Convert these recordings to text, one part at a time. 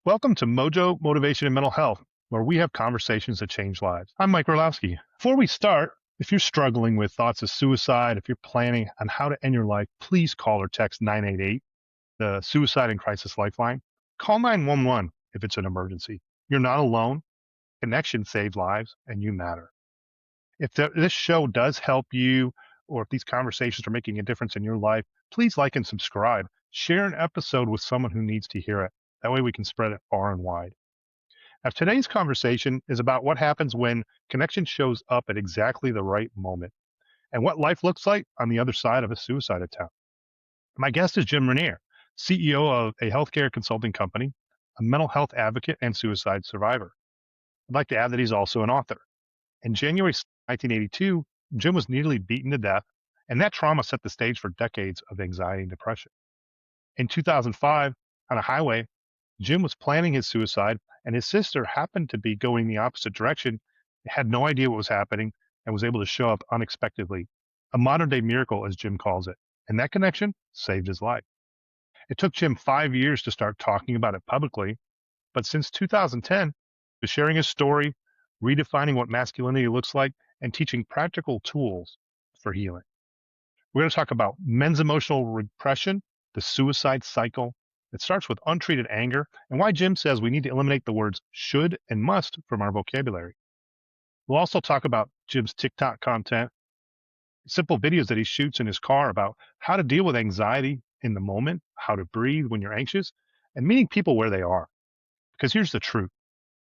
Welcome to Mojo Motivation and Mental Health, where we have conversations that change lives. I'm Mike Orlowski. Before we start, if you're struggling with thoughts of suicide, if you're planning on how to end your life, please call or text 988, the Suicide and Crisis Lifeline. Call 911 if it's an emergency. You're not alone. Connection saves lives, and you matter. If this show does help you, or if these conversations are making a difference in your life, please like and subscribe. Share an episode with someone who needs to hear it. That way we can spread it far and wide. Now, today's conversation is about what happens when connection shows up at exactly the right moment and what life looks like on the other side of a suicide attempt. My guest is Jim Rinere, CEO of a healthcare consulting company, a mental health advocate, and suicide survivor. I'd like to add that he's also an author. In January 1982, Jim was nearly beaten to death, and that trauma set the stage for decades of anxiety and depression. In 2005, on a highway, Jim was planning his suicide, and his sister happened to be going the opposite direction, had no idea what was happening, and was able to show up unexpectedly. A modern day miracle, as Jim calls it. And that connection saved his life. It took Jim 5 years to start talking about it publicly, but since 2010, he was sharing his story, redefining what masculinity looks like, and teaching practical tools for healing. We're going to talk about men's emotional repression, the suicide cycle. It starts with untreated anger, and why Jim says we need to eliminate the words should and must from our vocabulary. We'll also talk about Jim's TikTok content, simple videos that he shoots in his car about how to deal with anxiety in the moment, how to breathe when you're anxious, and meeting people where they are. Because here's the truth: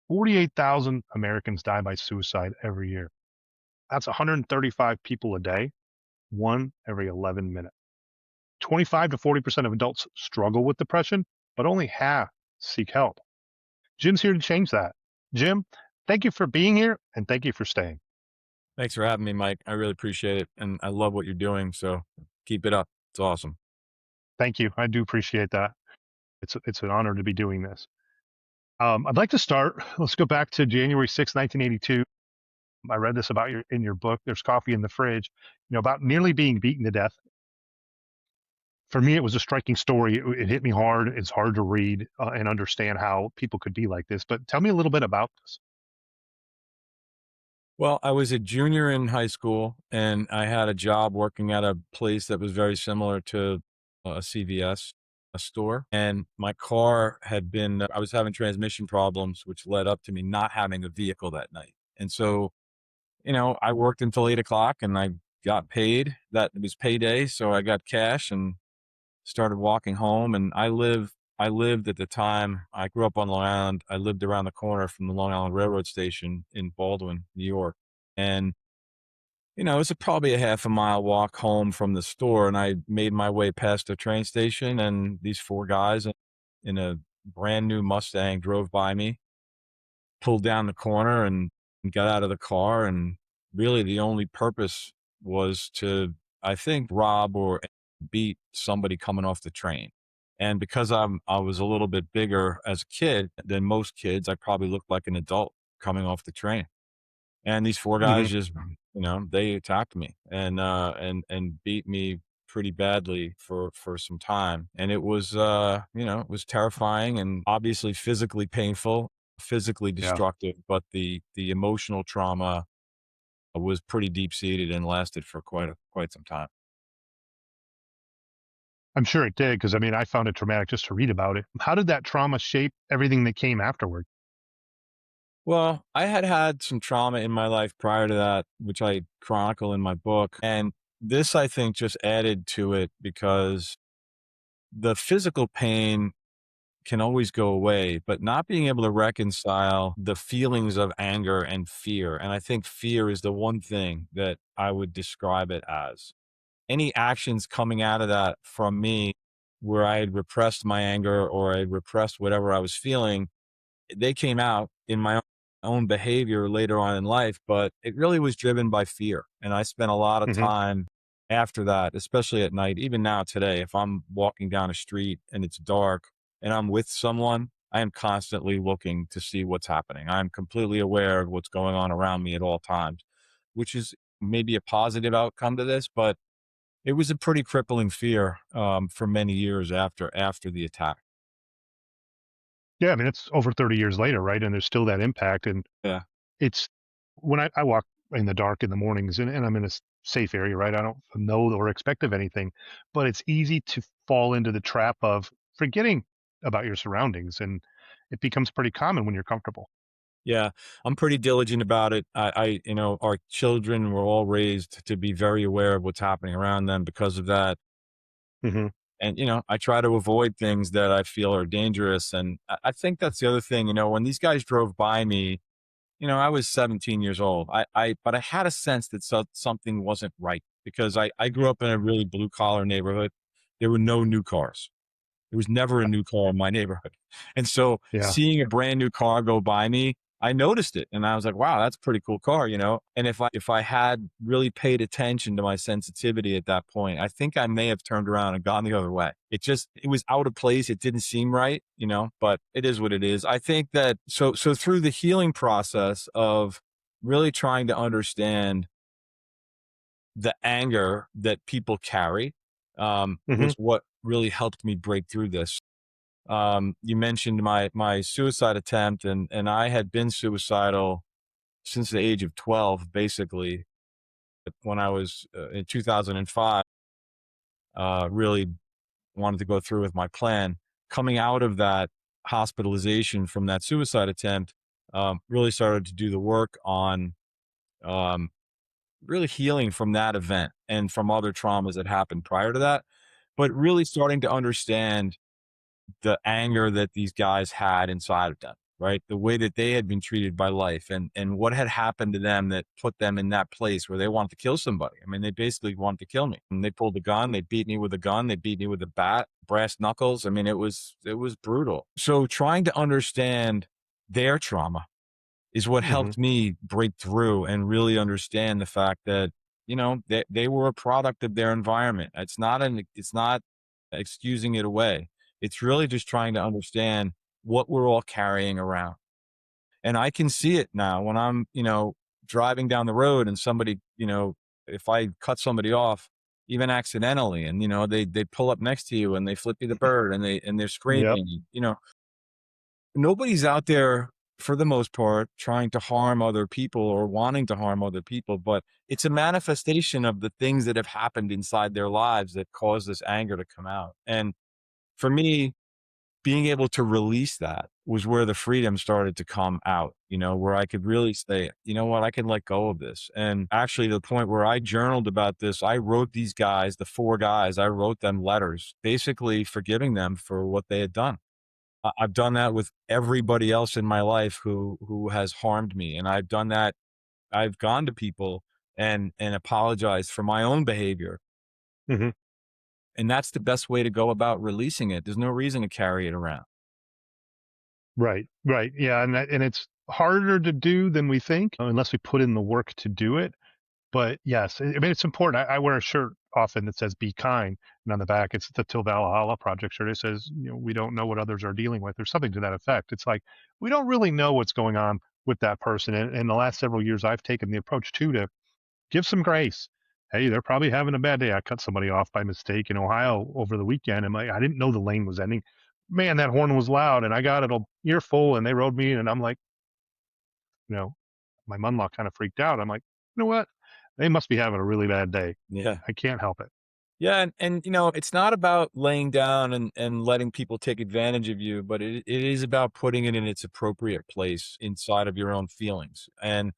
48,000 Americans die by suicide every year. That's 135 people a day, one every 11 minutes. 25 to 40% of adults struggle with depression, but only half seek help. Jim's here to change that. Jim, thank you for being here and thank you for staying. Thanks for having me, Mike. I really appreciate it. And I love what you're doing. So keep it up. It's awesome. Thank you. I do appreciate that. It's an honor to be doing this. I'd like to start. Let's go back to January 6th, 1982. I read this about in your book. There's coffee in the fridge. About nearly being beaten to death. For me, it was a striking story. It hit me hard. It's hard to read and understand how people could be like this. But tell me a little bit about this. Well, I was a junior in high school and I had a job working at a place that was very similar to a CVS, a store. And my car I was having transmission problems, which led up to me not having a vehicle that night. And so, I worked until 8 o'clock and I got paid. That it was payday. So I got cash and started walking home. And I lived at the time, I grew up on Long Island. I lived around the corner from the Long Island Railroad Station in Baldwin, New York. And, it was probably a half a mile walk home from the store. And I made my way past the train station and these four guys in a brand new Mustang drove by me, pulled down the corner and got out of the car. And really the only purpose was to, I think, rob or beat somebody coming off the train. And because I was a little bit bigger as a kid than most kids, I probably looked like an adult coming off the train. And these four Hmm. guys just, they attacked me and beat me pretty badly for some time. And it was it was terrifying and obviously physically painful, physically Yeah, destructive, but the emotional trauma was pretty deep seated and lasted for quite some time. I'm sure it did because I found it traumatic just to read about it. How did that trauma shape everything that came afterward? Well, I had had some trauma in my life prior to that, which I chronicle in my book. And this, I think, just added to it because the physical pain can always go away, but not being able to reconcile the feelings of anger and fear. And I think fear is the one thing that I would describe it as. Any actions coming out of that from me where I had repressed my anger or I had repressed whatever I was feeling, they came out in my own behavior later on in life, but it really was driven by fear. And I spent a lot of Hmm. time after that, especially at night, even now today, if I'm walking down a street and it's dark and I'm with someone, I am constantly looking to see what's happening. I'm completely aware of what's going on around me at all times, which is maybe a positive outcome to this, but it was a pretty crippling fear for many years after the attack. Yeah, I mean, it's over 30 years later, right? And there's still that impact. And Yeah. it's when I walk in the dark in the mornings and I'm in a safe area, right? I don't know or expect of anything, but it's easy to fall into the trap of forgetting about your surroundings. And it becomes pretty common when you're comfortable. Yeah, I'm pretty diligent about it. Our children were all raised to be very aware of what's happening around them because of that. Hmm. And, I try to avoid things that I feel are dangerous. And I think that's the other thing, when these guys drove by me, I was 17 years old. But I had a sense that something wasn't right because I grew up in a really blue collar neighborhood. There were no new cars. There was never a new car in my neighborhood. And so Yeah. seeing a brand new car go by me, I noticed it and I was like, wow, that's a pretty cool car. And if I had really paid attention to my sensitivity at that point, I think I may have turned around and gone the other way. It was out of place. It didn't seem right, but it is what it is. I think that so through the healing process of really trying to understand the anger that people carry, Hmm. was what really helped me break through this. You mentioned my suicide attempt, and I had been suicidal since the age of 12, basically. When I was in 2005, really wanted to go through with my plan. Coming out of that hospitalization from that suicide attempt, really started to do the work on um, really healing from that event and from other traumas that happened prior to that, but really starting to understand the anger that these guys had inside of them, right? The way that they had been treated by life and what had happened to them that put them in that place where they wanted to kill somebody. I mean, they basically wanted to kill me. And they pulled a gun, they beat me with a gun, they beat me with a bat, brass knuckles. I mean, it was brutal. So trying to understand their trauma is what Hmm. helped me break through and really understand the fact that, they were a product of their environment. It's not excusing it away. It's really just trying to understand what we're all carrying around. And I can see it now when I'm driving down the road and somebody, if I cut somebody off, even accidentally, and they pull up next to you and they flip you the bird and they're Yep. screaming, nobody's out there for the most part trying to harm other people or wanting to harm other people, but it's a manifestation of the things that have happened inside their lives that cause this anger to come out. And for me, being able to release that was where the freedom started to come out, where I could really say, you know what, I can let go of this. And actually, to the point where I journaled about this, I wrote these guys, the four guys, I wrote them letters, basically forgiving them for what they had done. I've done that with everybody else in my life who has harmed me, and I've done that. I've gone to people and apologized for my own behavior, Hmm. and that's the best way to go about releasing it. There's no reason to carry it around. Right. Right. Yeah. And it's harder to do than we think unless we put in the work to do it. But yes, I mean, it's important. I wear a shirt often that says "Be kind," and on the back, it's the Till Valhalla Project shirt. It says, "We don't know what others are dealing with," or something to that effect. It's like we don't really know what's going on with that person. And in the last several years, I've taken the approach too to give some grace. Hey, they're probably having a bad day. I cut somebody off by mistake in Ohio over the weekend, and I didn't know the lane was ending. Man, that horn was loud, and I got it a earful, and they rode me, and I'm like, you know, my mother-in-law kind of freaked out. I'm like, you know what? They must be having a really bad day. Yeah. I can't help it. Yeah, and it's not about laying down and letting people take advantage of you, but it is about putting it in its appropriate place inside of your own feelings. And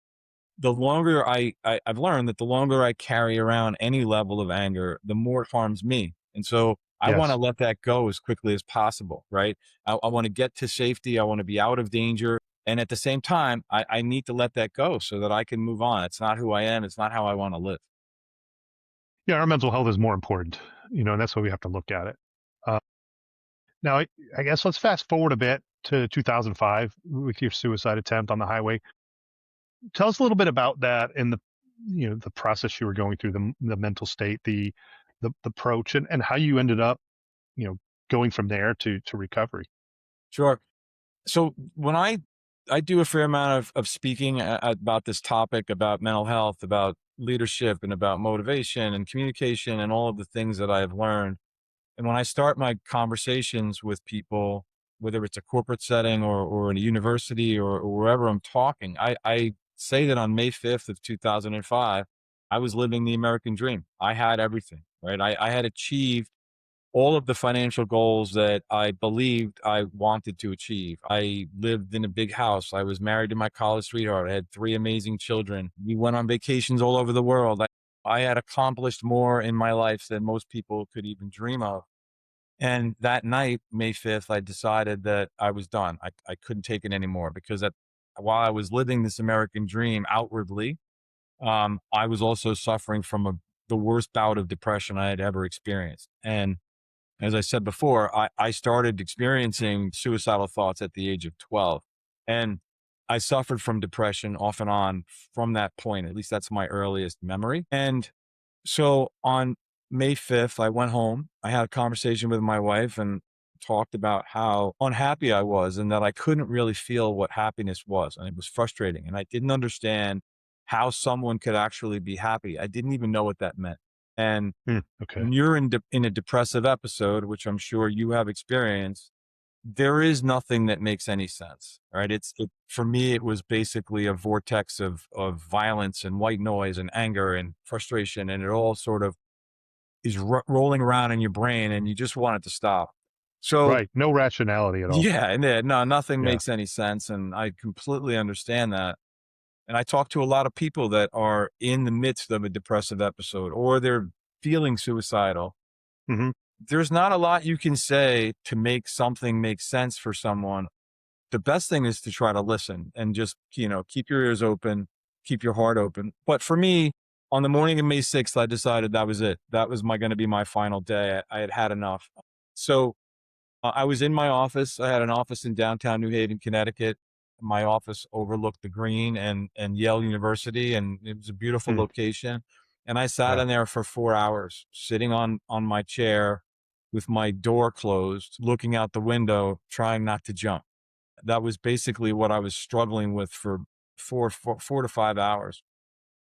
the longer I've learned that the longer I carry around any level of anger, the more it harms me. And so I want to Yes. let that go as quickly as possible, right? I want to get to safety. I want to be out of danger. And at the same time, I need to let that go so that I can move on. It's not who I am. It's not how I want to live. Yeah, our mental health is more important, and that's why we have to look at it. Uh, now, I guess let's fast forward a bit to 2005 with your suicide attempt on the highway. Tell us a little bit about that and the process you were going through, the mental state, the approach, and how you ended up, you know, going from there to recovery. Sure. So when I do a fair amount of speaking about this topic, about mental health, about leadership, and about motivation and communication, and all of the things that I have learned. And when I start my conversations with people, whether it's a corporate setting or in a university or wherever I'm talking. I say that on May 5th of 2005, I was living the American dream. I had everything, right? I had achieved all of the financial goals that I believed I wanted to achieve. I lived in a big house. I was married to my college sweetheart. I had three amazing children. We went on vacations all over the world. I had accomplished more in my life than most people could even dream of. And that night, May 5th, I decided that I was done. I couldn't take it anymore because while I was living this American dream outwardly, I was also suffering from the worst bout of depression I had ever experienced. And as I said before, I started experiencing suicidal thoughts at the age of 12. And I suffered from depression off and on from that point. At least that's my earliest memory. And so on May 5th, I went home. I had a conversation with my wife and talked about how unhappy I was and that I couldn't really feel what happiness was. And it was frustrating. And I didn't understand how someone could actually be happy. I didn't even know what that meant. And Okay. when you're in a depressive episode, which I'm sure you have experienced, there is nothing that makes any sense, right? For me, it was basically a vortex of violence and white noise and anger and frustration, and it all sort of is rolling around in your brain, and you just want it to stop. So Right. No rationality at all. yeah, and no, nothing Yeah. makes any sense, and I completely understand that. And I talk to a lot of people that are in the midst of a depressive episode or they're feeling suicidal. Hmm. There's not a lot you can say to make something make sense for someone. The best thing is to try to listen and just, keep your ears open, keep your heart open. But for me, on the morning of May 6th, I decided that was it. That was going to be my final day. I had had enough. So I was in my office. I had an office in downtown New Haven, Connecticut. My office overlooked the Green and Yale University, and it was a beautiful Mm. location. And I sat Yeah. in there for 4 hours, sitting on my chair with my door closed, looking out the window, trying not to jump. That was basically what I was struggling with for 4 to 5 hours.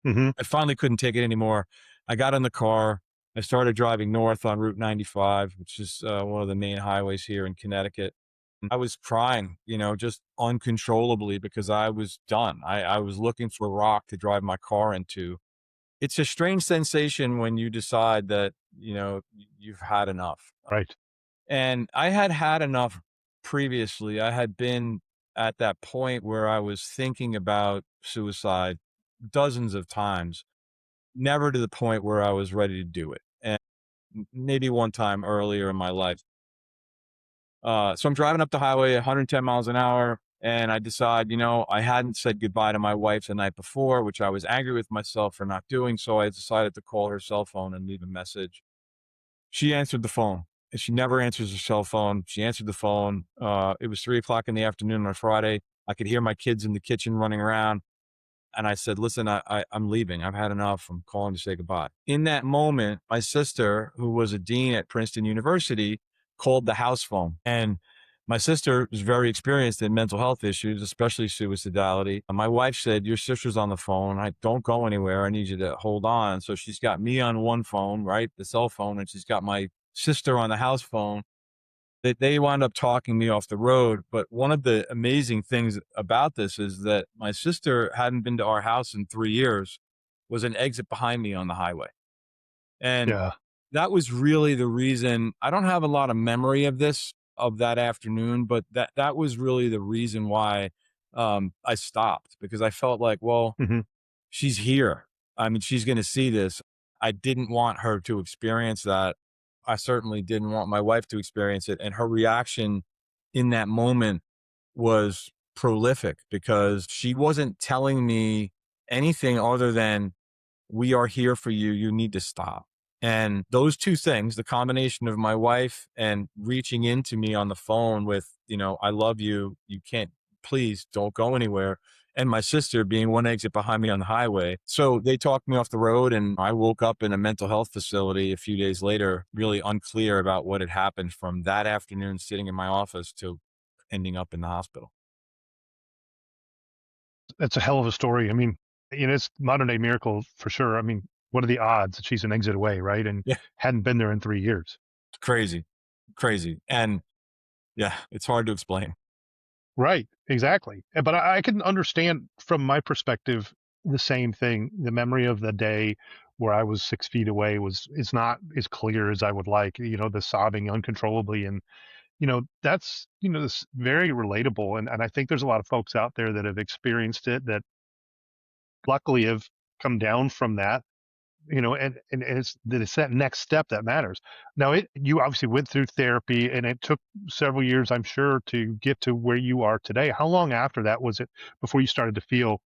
Hmm. I finally couldn't take it anymore. I got in the car. I started driving north on Route 95, which is one of the main highways here in Connecticut. I was crying, just uncontrollably because I was done. I was looking for a rock to drive my car into. It's a strange sensation when you decide that, you've had enough. Right. And I had had enough previously. I had been at that point where I was thinking about suicide dozens of times, never to the point where I was ready to do it. And maybe one time earlier in my life. So I'm driving up the highway 110 miles an hour, and I decide, I hadn't said goodbye to my wife the night before, which I was angry with myself for not doing. So I decided to call her cell phone and leave a message. She answered the phone, and she never answers her cell phone. She answered the phone. It was 3 o'clock in the afternoon on a Friday. I could hear my kids in the kitchen running around. And I said, listen, I'm leaving. I've had enough. I'm calling to say goodbye. In that moment, my sister, who was a dean at Princeton University, called the house phone. And my sister is very experienced in mental health issues, especially suicidality. And my wife said, your sister's on the phone. I don't go anywhere. I need you to hold on. So she's got me on one phone, right? The cell phone. And she's got my sister on the house phone. They wound up talking me off the road. But one of the amazing things about this is that my sister hadn't been to our house in 3 years, was an exit behind me on the highway. And Yeah. that was really the reason. I don't have a lot of memory of this, of that afternoon, but that was really the reason why I stopped, because I felt like, well, Hmm. she's here. I mean, she's going to see this. I didn't want her to experience that. I certainly didn't want my wife to experience it. And her reaction in that moment was prolific because she wasn't telling me anything other than, we are here for you. You need to stop. And those two things, the combination of my wife and reaching into me on the phone with, I love you. You can't, please don't go anywhere. And my sister being one exit behind me on the highway. So they talked me off the road, and I woke up in a mental health facility a few days later, really unclear about what had happened from that afternoon sitting in my office to ending up in the hospital. That's a hell of a story. I mean, it's modern day miracle for sure. I mean, what are the odds that she's an exit away, right? And Yeah. hadn't been there in 3 years. Crazy, crazy. And Yeah, it's hard to explain. Right, exactly. But I can understand from my perspective the same thing. The memory of the day where I was 6 feet away was is not as clear as I would like. The sobbing uncontrollably, and that's this very relatable. And I think there's a lot of folks out there that have experienced it that luckily have come down from that. And it's that next step that matters. Now, you obviously went through therapy, and it took several years, I'm sure, to get to where you are today. How long after that was it before you started to feel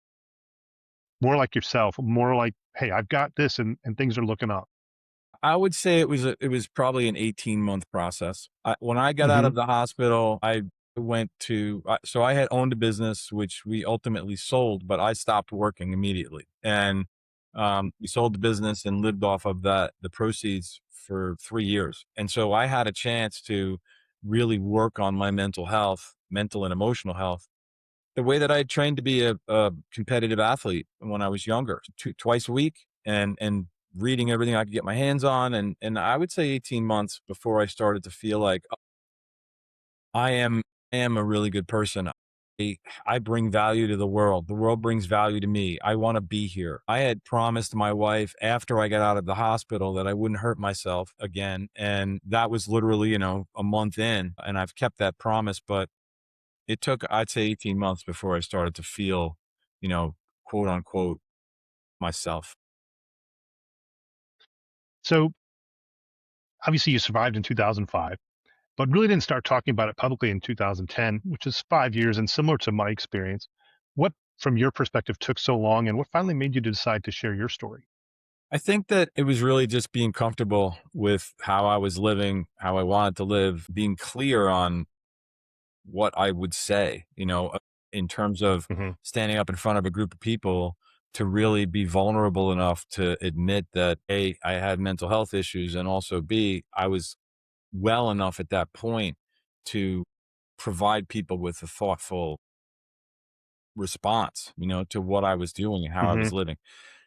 more like yourself, more like, hey, I've got this, and things are looking up? I would say it was probably an 18-month process. When I got out Hmm. of the hospital, I went to so I had owned a business which we ultimately sold, but I stopped working immediately. And we sold the business and lived off of the proceeds for 3 years. And so I had a chance to really work on my mental and emotional health, the way that I trained to be a competitive athlete when I was younger, twice a week, and reading everything I could get my hands on. And I would say 18 months before I started to feel like, "Oh, I am a really good person. I bring value to the world. The world brings value to me. I want to be here." I had promised my wife after I got out of the hospital that I wouldn't hurt myself again. And that was literally, a month in, and I've kept that promise. But it took, I'd say, 18 months before I started to feel, you know, quote unquote, myself. So obviously, you survived in 2005, but really didn't start talking about it publicly in 2010, which is 5 years. And similar to my experience, what, from your perspective, took so long, and what finally made you decide to share your story? I think that it was really just being comfortable with how I was living, how I wanted to live, being clear on what I would say, in terms of Hmm. standing up in front of a group of people, to really be vulnerable enough to admit that A, I had mental health issues, and also B, I was well enough at that point to provide people with a thoughtful response, to what I was doing and how I Hmm. was living.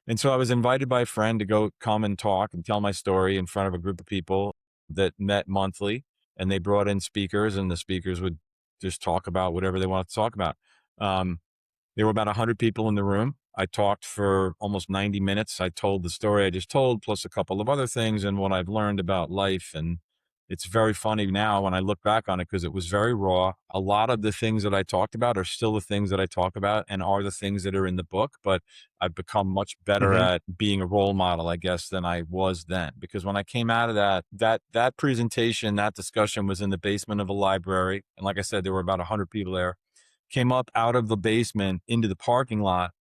And so I was invited by a friend to go come and talk and tell my story in front of a group of people that met monthly. And they brought in speakers, and the speakers would just talk about whatever they wanted to talk about. Um, there were about 100 people in the room. I talked for almost 90 minutes. I told the story I just told, plus a couple of other things and what I've learned about life. And it's very funny now when I look back on it because it was very raw. A lot of the things that I talked about are still the things that I talk about and are the things that are in the book, but I've become much better Hmm. at being a role model, I guess, than I was then. Because when I came out of that presentation, that discussion was in the basement of a library. And like I said, there were about 100 people there. Came up out of the basement into the parking lot,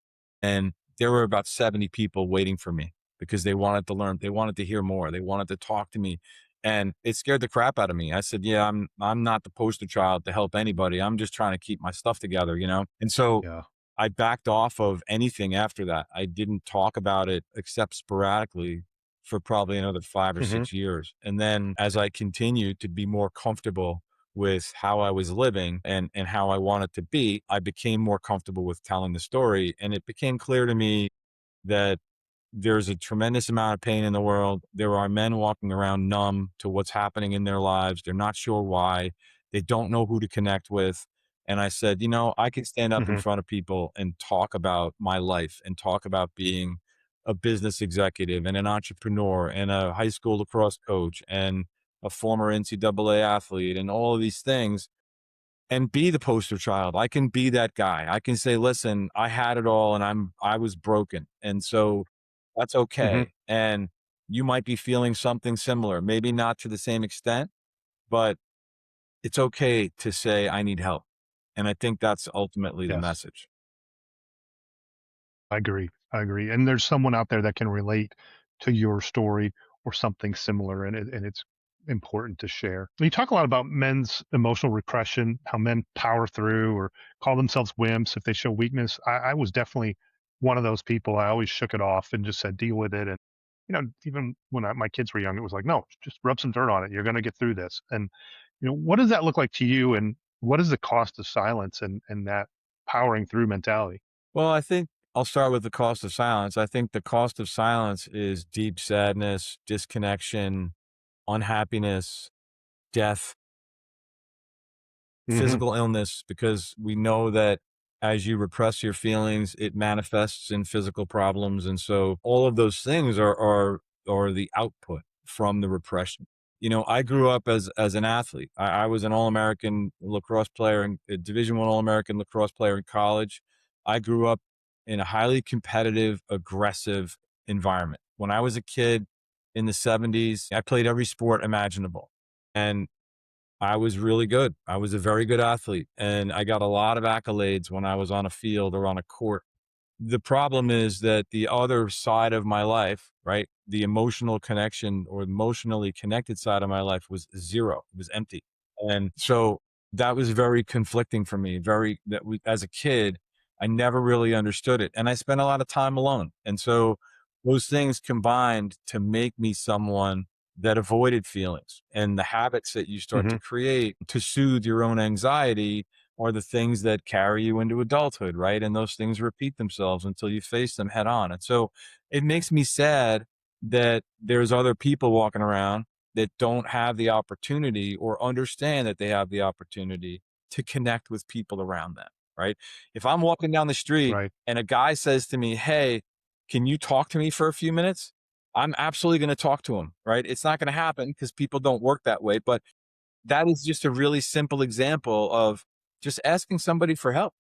and there were about 70 people waiting for me because they wanted to learn, they wanted to hear more, they wanted to talk to me, and it scared the crap out of me. I said, "Yeah, I'm not the poster child to help anybody. I'm just trying to keep my stuff together, you know?" And so Yeah. I backed off of anything after that. I didn't talk about it except sporadically for probably another 5 or Hmm. 6 years. And then as I continued to be more comfortable with how I was living and how I wanted to be, I became more comfortable with telling the story. And it became clear to me that there's a tremendous amount of pain in the world. There are men walking around numb to what's happening in their lives. They're not sure why. They don't know who to connect with. And I said, I can stand up in Hmm. front of people and talk about my life and talk about being a business executive and an entrepreneur and a high school lacrosse coach and a former NCAA athlete and all of these things, and be the poster child. I can be that guy. I can say, "Listen, I had it all and I was broken." And so that's Hmm. okay. And you might be feeling something similar, maybe not to the same extent, but it's okay to say I need help. And I think that's ultimately the Yes. message. I agree. I agree. And there's someone out there that can relate to your story or something similar, and it's important to share. You talk a lot about men's emotional repression, how men power through or call themselves wimps if they show weakness. I was definitely one of those people. I always shook it off and just said, deal with it. And even when my kids were young, it was like, no, just rub some dirt on it. You're going to get through this. And what does that look like to you? And what is the cost of silence and that powering through mentality? Well, I think I'll start with the cost of silence. I think the cost of silence is deep sadness, disconnection, unhappiness, death. Hmm. physical illness, because we know that as you repress your feelings, it manifests in physical problems. And so all of those things are the output from the repression. I grew up as an athlete. I was an All-American lacrosse player and a Division I All-American lacrosse player in college. I grew up in a highly competitive, aggressive environment. When I was a kid in the 70s, I played every sport imaginable. And I was really good. I was a very good athlete, and I got a lot of accolades when I was on a field or on a court. The problem is that the other side of my life, right? The emotional connection or emotionally connected side of my life was zero. It was empty. And so that was very conflicting for me. As a kid, I never really understood it. And I spent a lot of time alone. And so those things combined to make me someone that avoided feelings, and the habits that you start Hmm. to create to soothe your own anxiety are the things that carry you into adulthood, right? And those things repeat themselves until you face them head on. And so it makes me sad that there's other people walking around that don't have the opportunity or understand that they have the opportunity to connect with people around them, right? If I'm walking down the street Right. and a guy says to me, "Hey, can you talk to me for a few minutes?" I'm absolutely going to talk to him, right? It's not going to happen because people don't work that way, but that is just a really simple example of just asking somebody for help.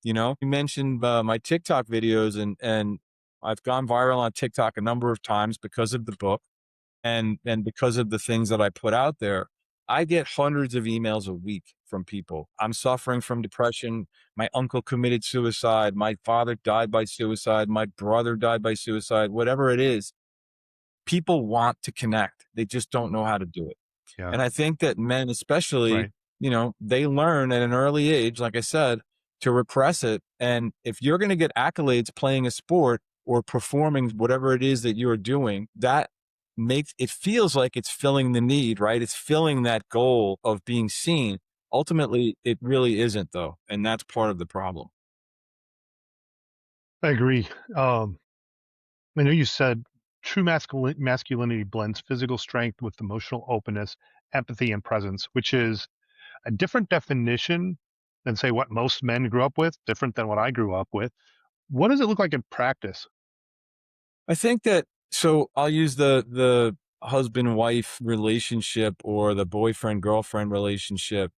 You mentioned my TikTok videos, and I've gone viral on TikTok a number of times because of the book and because of the things that I put out there. I get hundreds of emails a week from people. I'm suffering from depression. My uncle committed suicide. My father died by suicide. My brother died by suicide. Whatever it is, people want to connect. They just don't know how to do it. Yeah. And I think that men, especially, Right. they learn at an early age, like I said, to repress it. And if you're going to get accolades playing a sport or performing whatever it is that you're doing, that makes it feels like it's filling the need, right? It's filling that goal of being seen. Ultimately, it really isn't, though. And that's part of the problem. I agree. Um, I know you said true masculinity blends physical strength with emotional openness, empathy, and presence, which is a different definition than, say, what most men grew up with, different than what I grew up with. What does it look like in practice? I think that so I'll use the husband wife relationship or the boyfriend girlfriend relationship.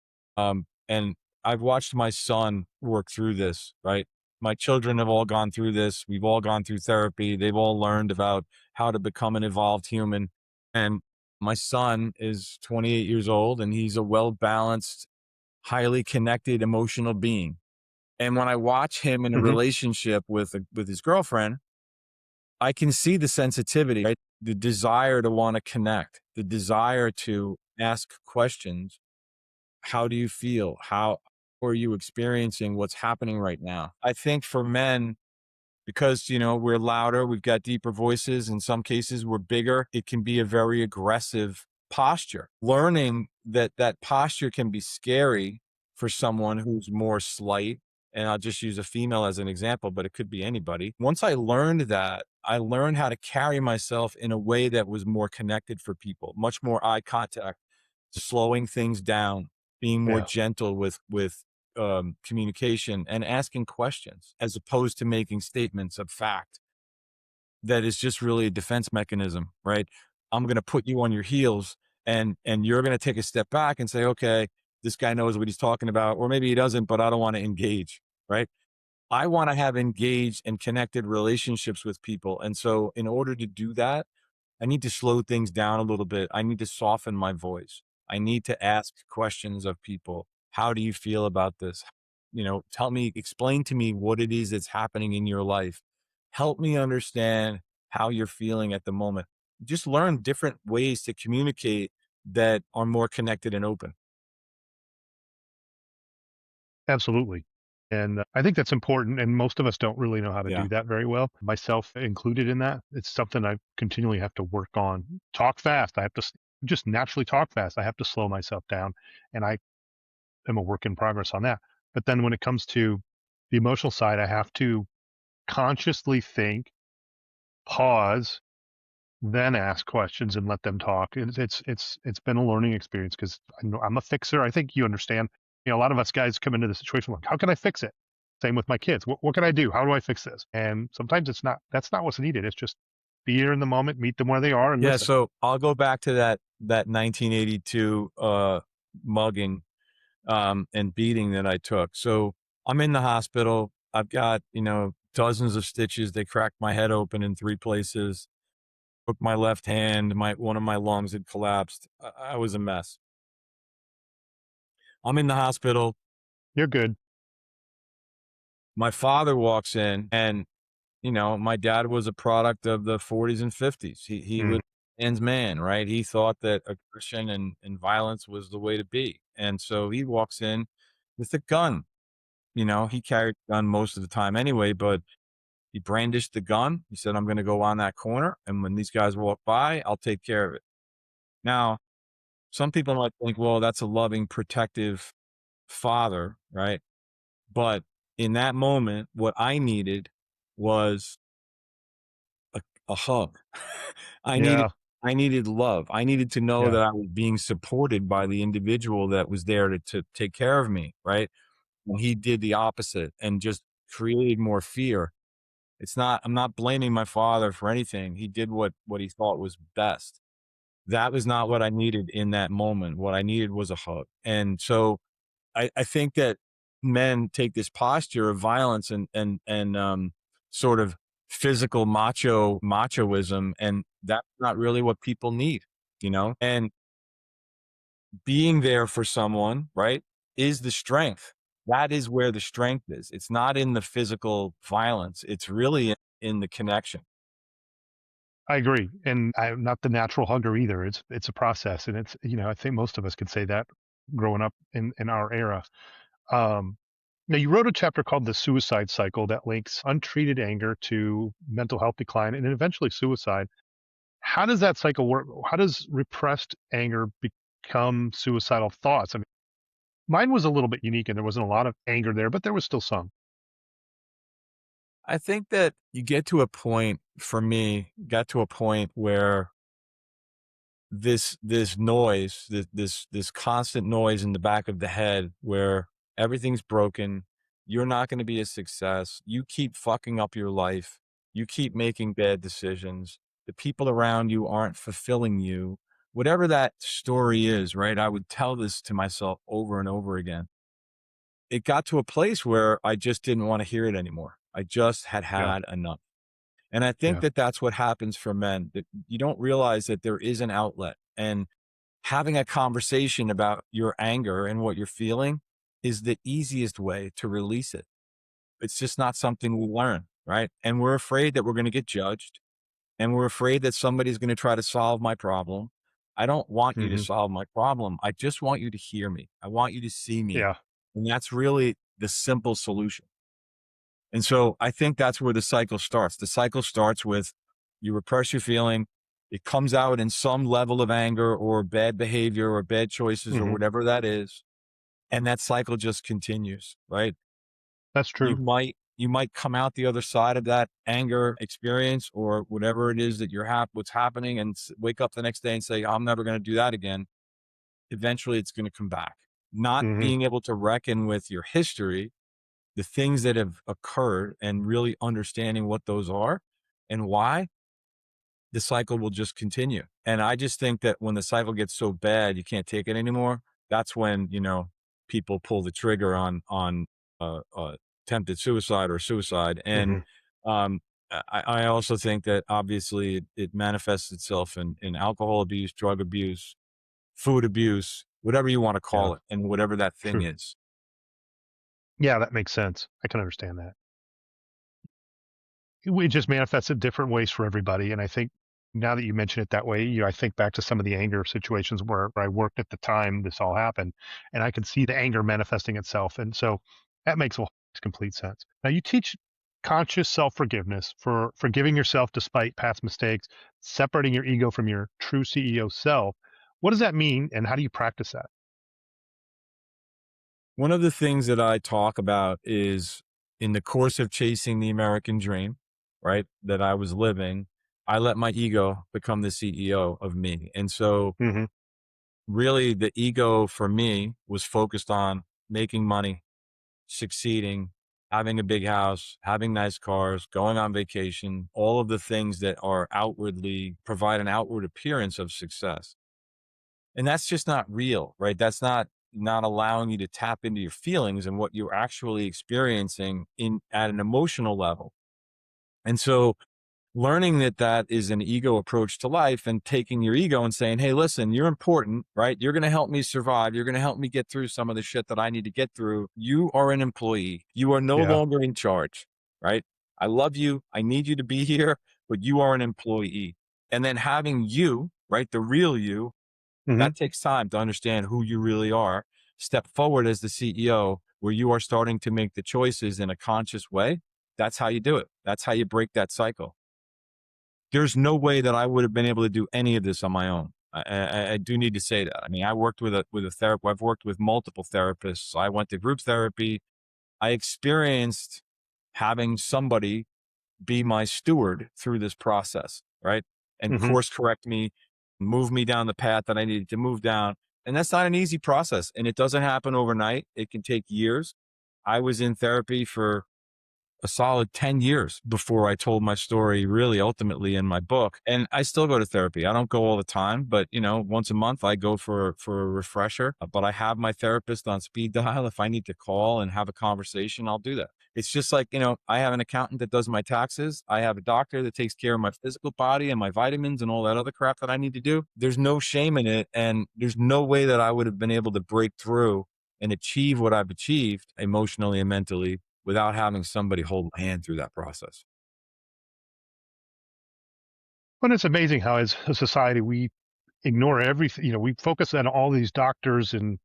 And I've watched my son work through this, right? My children have all gone through this. We've all gone through therapy. They've all learned about how to become an evolved human. And my son is 28 years old and he's a well balanced, highly connected, emotional being. And when I watch him in a Hmm. relationship with his girlfriend, I can see the sensitivity, right? The desire to want to connect, the desire to ask questions. How do you feel? How are you experiencing what's happening right now? I think for men, because we're louder, we've got deeper voices, in some cases we're bigger, it can be a very aggressive posture. Learning that that posture can be scary for someone who's more slight, and I'll just use a female as an example, but it could be anybody. Once I learned that, I learned how to carry myself in a way that was more connected for people, much more eye contact, slowing things down, being more Yeah, gentle with communication and asking questions as opposed to making statements of fact that is just really a defense mechanism, right? I'm going to put you on your heels, and you're going to take a step back and say, okay, this guy knows what he's talking about, or maybe he doesn't, but I don't want to engage, right? I want to have engaged and connected relationships with people. And so in order to do that, I need to slow things down a little bit. I need to soften my voice. I need to ask questions of people. How do you feel about this? Tell me, explain to me what it is that's happening in your life. Help me understand how you're feeling at the moment. Just learn different ways to communicate that are more connected and open. absolutely. And I think that's important. And most of us don't really know how to Yeah. do that very well, myself included in that. It's something I continually have to work on. Talk fast. I have to just naturally talk fast. I have to slow myself down. And I am a work in progress on that. But then when it comes to the emotional side, I have to consciously think, pause, then ask questions and let them talk. It's been a learning experience because I'm a fixer. I think you understand. A lot of us guys come into the situation like, how can I fix it? Same with my kids. What can I do? How do I fix this? And sometimes that's not what's needed. It's just be here in the moment, meet them where they are and Yeah, listen. so I'll go back to that 1982 mugging and beating that I took. So I'm in the hospital. I've got, dozens of stitches. They cracked my head open in 3 places. Broke my left hand. One of my lungs had collapsed. I was a mess. I'm in the hospital. You're good. My father walks in, and my dad was a product of the 40s and 50s. He was Mm, a man's man, right? He thought that aggression and violence was the way to be. And so he walks in with a gun. He carried a gun most of the time anyway, but he brandished the gun. He said, I'm going to go on that corner. And when these guys walk by, I'll take care of it. Now, some people might think, well, that's a loving, protective father, right? But in that moment, what I needed was a hug. I needed yeah. I needed love. I needed to know Yeah. that I was being supported by the individual that was there to take care of me, right? And he did the opposite and just created more fear. I'm not blaming my father for anything. He did what he thought was best. That was not what I needed in that moment. What I needed was a hug. And so I think that men take this posture of violence and sort of physical machoism, and that's not really what people need. And being there for someone, right, is the strength. That is where the strength is. It's not in the physical violence. It's really in the connection. I agree. And I'm not the natural hugger either. It's a process. And I think most of us could say that growing up in our era. Um, Now, you wrote a chapter called The Suicide Cycle that links untreated anger to mental health decline and eventually suicide. How does that cycle work? How does repressed anger become suicidal thoughts? I mean, mine was a little bit unique and there wasn't a lot of anger there, but there was still some. I think that you get to a point, for me, got to a point where this noise, this constant noise in the back of the head where everything's broken, you're not going to be a success. You keep fucking up your life. You keep making bad decisions. The people around you aren't fulfilling you. Whatever that story is, right? I would tell this to myself over and over again. It got to a place where I just didn't want to hear it anymore. I just had Yeah. had enough. And I think Yeah. that that's what happens for men, that you don't realize that there is an outlet, and having a conversation about your anger and what you're feeling is the easiest way to release it. It's just not something we learn, right? And we're afraid that we're going to get judged, and we're afraid that somebody's going to try to solve my problem. I don't want you to Hmm. solve my problem. I just want you to hear me. I want you to see me. Yeah. And that's really the simple solution. And so I think that's where the cycle starts. The cycle starts with you repress your feeling. It comes out in some level of anger or bad behavior or bad choices or Hmm. whatever that is. And that cycle just continues, right? That's You true. might, you might come out the other side of that anger experience or whatever it is that what's happening, and wake up the next day and say, I'm never going to do that again. Eventually it's going to come back. Not Hmm. being able to reckon with your history, the things that have occurred, and really understanding what those are and why, the cycle will just continue. And I just think that when the cycle gets so bad you can't take it anymore, that's when, people pull the trigger on attempted suicide or suicide. And Hmm. um, I also think that obviously it manifests itself in alcohol abuse, drug abuse, food abuse, whatever you want to Yeah. call it, and whatever that thing True. is. Yeah, that makes sense. I can understand that. It just manifests in different ways for everybody. And I think now that you mention it that way, I think back to some of the anger situations where I worked at the time this all happened, and I could see the anger manifesting itself. And so that makes complete sense. Now you teach conscious self-forgiveness for forgiving yourself despite past mistakes, separating your ego from your true CEO self. What does that mean, and how do you practice that? One of the things that I talk about is, in the course of chasing the American dream, right, that I was living, I let my ego become the CEO of me. And so Hmm. really the ego for me was focused on making money, succeeding, having a big house, having nice cars, going on vacation, all of the things that are outwardly provide an outward appearance of success. And that's just not real, right? That's not allowing you to tap into your feelings and what you're actually experiencing in at an emotional level. And so learning that that is an ego approach to life and taking your ego and saying, hey, listen, you're important, right? You're going to help me survive. You're going to help me get through some of the shit that I need to get through. You are an employee. You are no Yeah. longer in charge, right? I love you. I need you to be here, but you are an employee. And then having you, right? The real you, Hmm. that takes time to understand who you really are. Step forward as the CEO where you are starting to make the choices in a conscious way. That's how you do it. That's how you break that cycle. There's no way that I would have been able to do any of this on my own. I do need to say that. I mean, I worked with a therapist. I've worked with multiple therapists. I went to group therapy. I experienced having somebody be my steward through this process, right? And Hmm. course correct me, move me down the path that I needed to move down. And that's not an easy process. And it doesn't happen overnight. It can take years. I was in therapy for a solid 10 years before I told my story really ultimately in my book. And I still go to therapy. I don't go all the time, but once a month I go for a refresher. But I have my therapist on speed dial. If I need to call and have a conversation, I'll do that. It's just like, I have an accountant that does my taxes. I have a doctor that takes care of my physical body and my vitamins and all that other crap that I need to do. There's no shame in it. And there's no way that I would have been able to break through and achieve what I've achieved emotionally and mentally without having somebody hold my hand through that process. But it's amazing how, as a society, we ignore everything. We focus on all these doctors and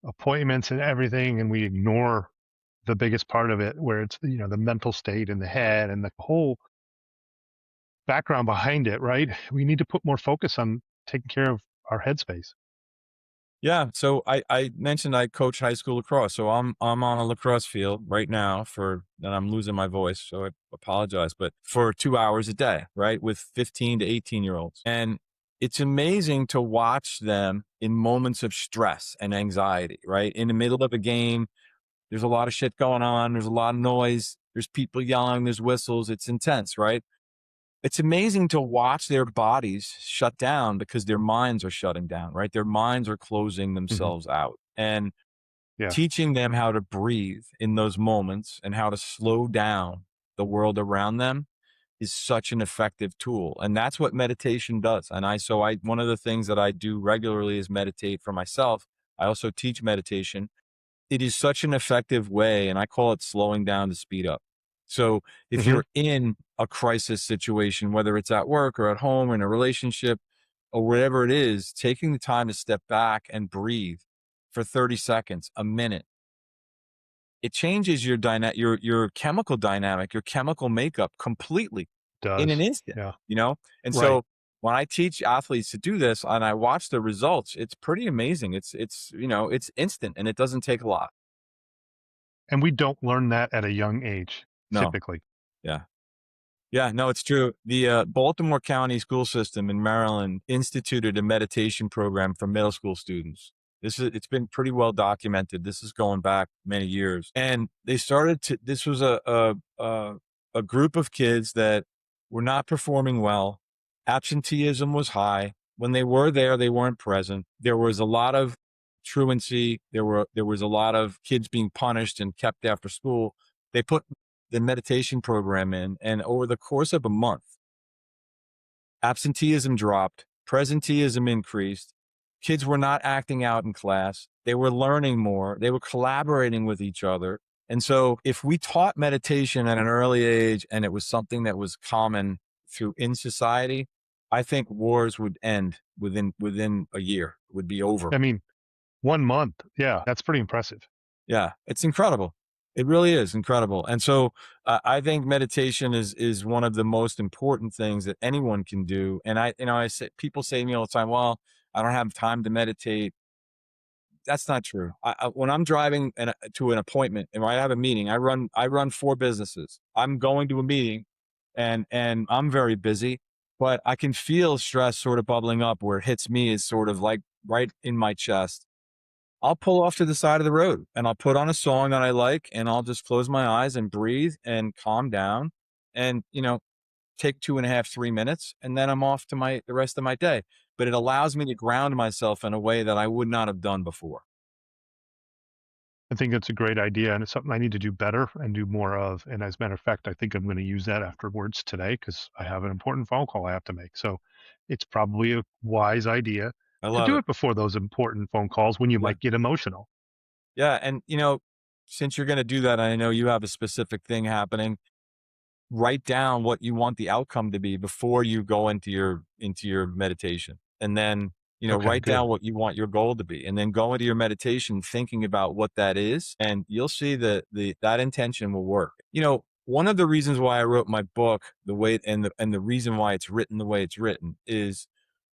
appointments and everything, and we ignore the biggest part of it, where it's the mental state in the head and the whole background behind it. Right? We need to put more focus on taking care of our headspace. Yeah. So I mentioned I coach high school lacrosse. So I'm on a lacrosse field right now and I'm losing my voice. So I apologize, but for 2 hours a day, right? With 15 to 18-year-olds. And it's amazing to watch them in moments of stress and anxiety, right? In the middle of a game, there's a lot of shit going on. There's a lot of noise. There's people yelling. There's whistles. It's intense, right? It's amazing to watch their bodies shut down because their minds are shutting down, right? Their minds are closing Hmm. themselves out. And Yeah. teaching them how to breathe in those moments and how to slow down the world around them is such an effective tool. And that's what meditation does. And one of the things that I do regularly is meditate for myself. I also teach meditation. It is such an effective way, and I call it slowing down to speed up. So if Hmm. you're in a crisis situation, whether it's at work or at home or in a relationship or whatever it is, taking the time to step back and breathe for 30 seconds, a minute, it changes your chemical dynamic, your chemical makeup completely in an Does. instant, Yeah. And Right. so when I teach athletes to do this and I watch the results, it's pretty amazing. It's instant and it doesn't take a lot. And we don't learn that at a young age, No. typically. Yeah. Yeah, no, it's true. The Baltimore County school system in Maryland instituted a meditation program for middle school students. It's been pretty well documented. This is going back many years. And this was a group of kids that were not performing well. Absenteeism was high. When they were there, they weren't present. There was a lot of truancy. There was a lot of kids being punished and kept after school. They put the meditation program in, and over the course of a month, absenteeism dropped, presenteeism increased. Kids were not acting out in class. They were learning more. They were collaborating with each other. And so if we taught meditation at an early age and it was something that was common in society, I think wars would end within a year, would be over. I mean, 1 month. Yeah, that's pretty impressive. Yeah, it's incredible. It really is incredible. And so I think meditation is one of the most important things that anyone can do. And I say, people say to me all the time, well, I don't have time to meditate. That's not true. When I'm driving to an appointment and I have a meeting, I run 4 businesses. I'm going to a meeting and I'm very busy, but I can feel stress sort of bubbling up where it hits me is sort of like right in my chest. I'll pull off to the side of the road and I'll put on a song that I like and I'll just close my eyes and breathe and calm down and, take 2.5, 3 minutes, and then I'm off to the rest of my day. But it allows me to ground myself in a way that I would not have done before. I think that's a great idea, and it's something I need to do better and do more of. And as a matter of fact, I think I'm going to use that afterwards today because I have an important phone call I have to make. So it's probably a wise idea I to love do it. it before those important phone calls when you Yeah. might get emotional. Yeah. And, since you're going to do that, I know you have a specific thing happening. Write down what you want the outcome to be before you go into your meditation. And then, Okay, write good. down what you want your goal to be. And then go into your meditation thinking about what that is. And you'll see that that intention will work. One of the reasons why I wrote my book the way and the reason why it's written the way it's written is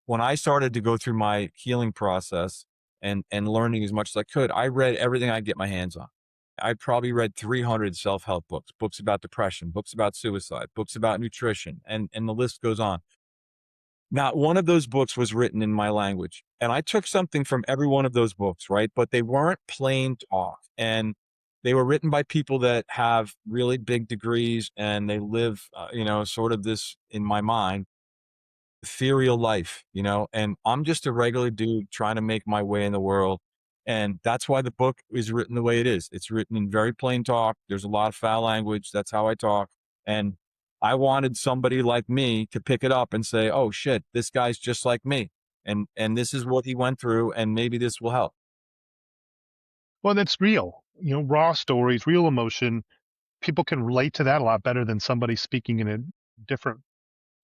when I started to go through my healing process and learning as much as I could, I read everything I get my hands on. I probably read 300 self-help books, books about depression, books about suicide, books about nutrition, and the list goes on. Not one of those books was written in my language. And I took something from every one of those books, right? But they weren't plain talk. And they were written by people that have really big degrees and they live, sort of this, in my mind, ethereal life, and I'm just a regular dude trying to make my way in the world. And that's why the book is written the way it is. It's written in very plain talk. There's a lot of foul language. That's how I talk. And I wanted somebody like me to pick it up and say, oh shit, this guy's just like me. And this is what he went through, and maybe this will help. Well, that's real. Raw stories, real emotion. People can relate to that a lot better than somebody speaking in a different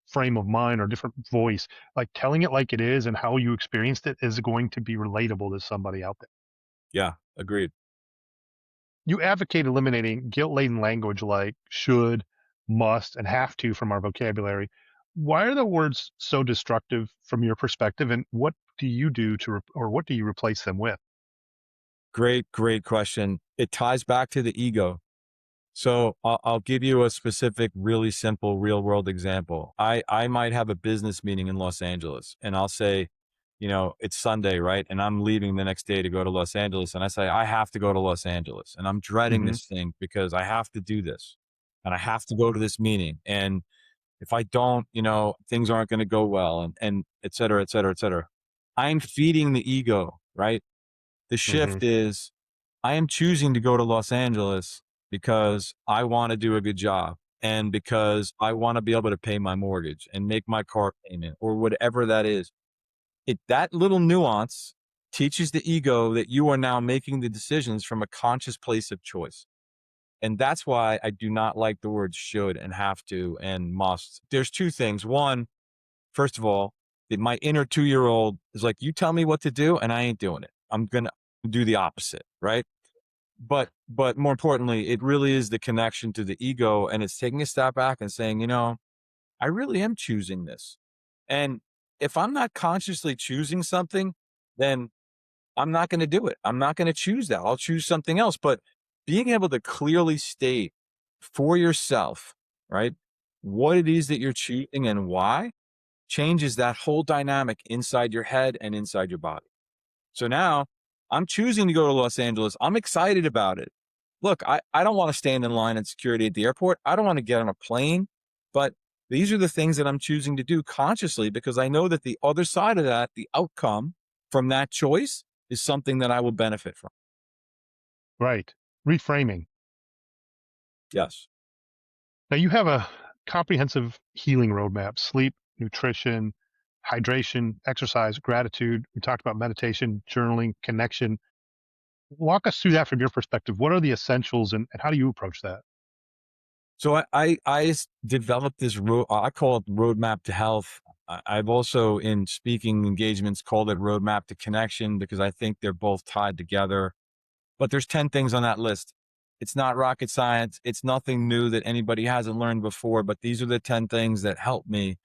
frame of mind or different voice. Like telling it like it is and how you experienced it is going to be relatable to somebody out there. Yeah, agreed. You advocate eliminating guilt-laden language like should, must, and have to from our vocabulary. Why are the words so destructive from your perspective, and what do you do or what do you replace them with? Great, great question. It ties back to the ego. So I'll give you a specific, really simple real world example. I might have a business meeting in Los Angeles and I'll say, it's Sunday, right? And I'm leaving the next day to go to Los Angeles. And I say, I have to go to Los Angeles and I'm dreading Hmm. this thing because I have to do this and I have to go to this meeting. And if I don't, things aren't going to go well and et cetera, et cetera, et cetera. I'm feeding the ego, right? The Hmm. shift is I am choosing to go to Los Angeles because I want to do a good job and because I want to be able to pay my mortgage and make my car payment or whatever that is. That little nuance teaches the ego that you are now making the decisions from a conscious place of choice. And that's why I do not like the words should and have to and must. There's two things. One, first of all, that my inner 2-year-old is like, you tell me what to do and I ain't doing it. I'm going to do the opposite, right? But more importantly, it really is the connection to the ego, and it's taking a step back and saying, I really am choosing this. And if I'm not consciously choosing something, then I'm not going to do it. I'm not going to choose that. I'll choose something else. But being able to clearly state for yourself, right, what it is that you're choosing and why changes that whole dynamic inside your head and inside your body. So now I'm choosing to go to Los Angeles. I'm excited about it. Look, I don't want to stand in line at security at the airport. I don't want to get on a plane, but these are the things that I'm choosing to do consciously because I know that the other side of that, the outcome from that choice is something that I will benefit from. Right. Reframing. Yes. Now you have a comprehensive healing roadmap: sleep, nutrition, hydration, exercise, gratitude. We talked about meditation, journaling, connection. Walk us through that from your perspective. What are the essentials, and how do you approach that? So developed this I call it roadmap to health. I've also in speaking engagements called it roadmap to connection because I think they're both tied together. But there's 10 things on that list. It's not rocket science. It's nothing new that anybody hasn't learned before, but these are the 10 things that help me.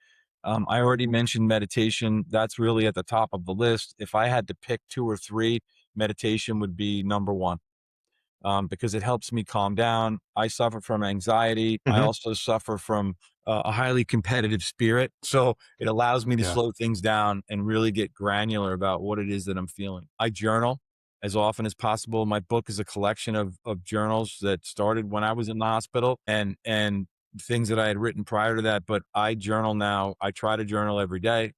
I already mentioned meditation. That's really at the top of the list. If I had to pick two or three, meditation would be number one, because it helps me calm down. I suffer from anxiety. I Hmm. also suffer from a highly competitive spirit. So it allows me to Yeah. slow things down and really get granular about what it is that I'm feeling. I journal. as often as possible. My book is a collection of journals that started when I was in the hospital, and things that I had written prior to that. But I journal now. I try to journal every day.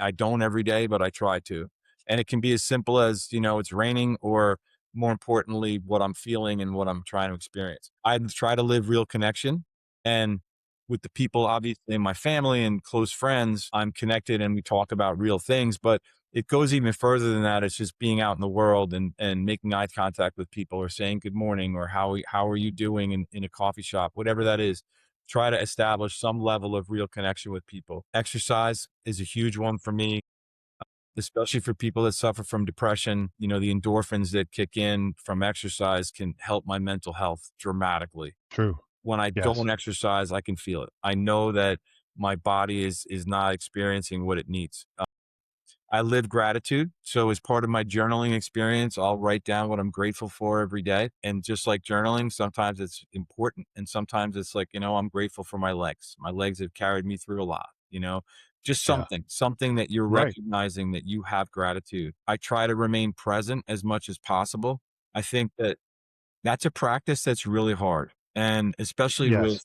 I don't every day, but I try to. And it can be as simple as, it's raining, or more importantly, what I'm feeling and what I'm trying to experience. I try to live real connection. And with the people, obviously, in my family and close friends, I'm connected and we talk about real things. But it goes even further than that. It's just being out in the world and making eye contact with people, or saying good morning, or how are you doing in a coffee shop, whatever that is. Try to establish some level of real connection with people. Exercise is a huge one for me, especially for people that suffer from depression. The endorphins that kick in from exercise can help my mental health dramatically. True. When I Yes. don't exercise, I can feel it. I know that my body is not experiencing what it needs. I live gratitude. So as part of my journaling experience, I'll write down what I'm grateful for every day. And just like journaling, sometimes it's important. And sometimes it's like, I'm grateful for my legs. My legs have carried me through a lot, just Yeah. something that you're Right. recognizing that you have gratitude. I try to remain present as much as possible. I think that that's a practice that's really hard. And especially Yes. with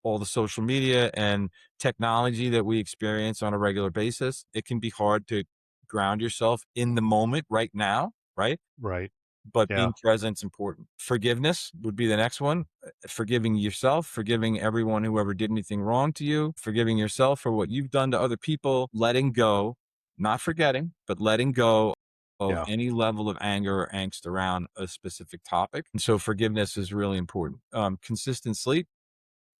all the social media and technology that we experience on a regular basis, it can be hard to ground yourself in the moment right now, right? Right. But Yeah. being present is important. Forgiveness would be the next one. Forgiving yourself, forgiving everyone who ever did anything wrong to you, forgiving yourself for what you've done to other people, letting go, not forgetting, but letting go of Yeah. any level of anger or angst around a specific topic. And so forgiveness is really important. Consistent sleep.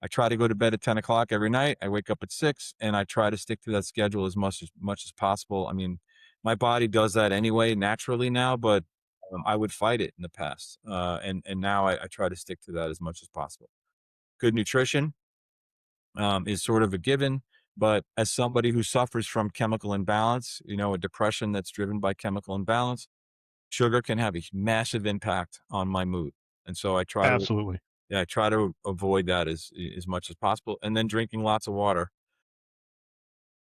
I try to go to bed at 10 o'clock every night. I wake up at 6, and I try to stick to that schedule as much as possible. I mean, my body does that anyway, naturally now, but I would fight it in the past. And now I try to stick to that as much as possible. Good nutrition is sort of a given, but as somebody who suffers from chemical imbalance, a depression that's driven by chemical imbalance, sugar can have a massive impact on my mood. And so Absolutely. I try to avoid that as much as possible, and then drinking lots of water.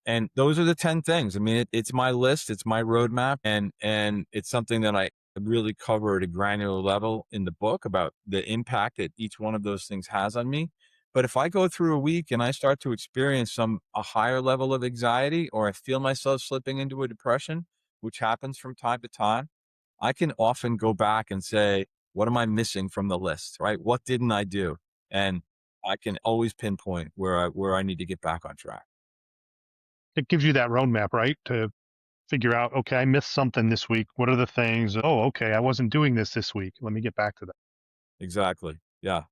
And those are the 10 things. I mean, it's my list, it's my roadmap, and it's something that I really cover at a granular level in the book about the impact that each one of those things has on me. But if I go through a week and I start to experience a higher level of anxiety, or I feel myself slipping into a depression, which happens from time to time, I can often go back and say, what am I missing from the list, right? What didn't I do? And I can always pinpoint where I need to get back on track. It gives you that roadmap, right? To figure out, okay, I missed something this week. What are the things? Oh, okay, I wasn't doing this week. Let me get back to that. Exactly. Yeah.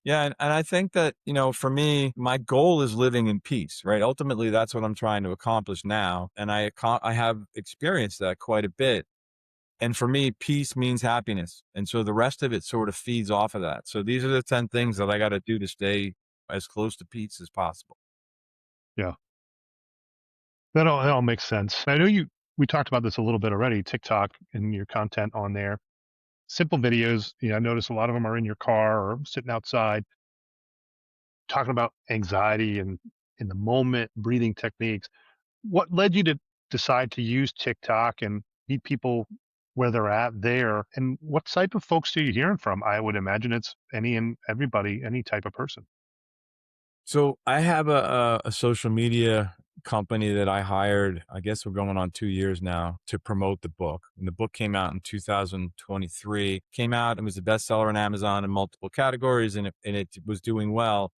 Yeah. And I think that, for me, my goal is living in peace, right? Ultimately, that's what I'm trying to accomplish now. And I have experienced that quite a bit. And for me, peace means happiness. And so the rest of it sort of feeds off of that. So these are the 10 things that I got to do to stay as close to peace as possible. Yeah. That all makes sense. I know we talked about this a little bit already, TikTok and your content on there. Simple videos, I notice a lot of them are in your car or sitting outside talking about anxiety and in the moment breathing techniques. What led you to decide to use TikTok and meet people where they're at there? And what type of folks are you hearing from? I would imagine it's any and everybody, any type of person. So I have a social media company that I hired. I guess we're going on 2 years now, to promote the book. And the book came out in 2023. Came out and was a bestseller on Amazon in multiple categories, and it was doing well.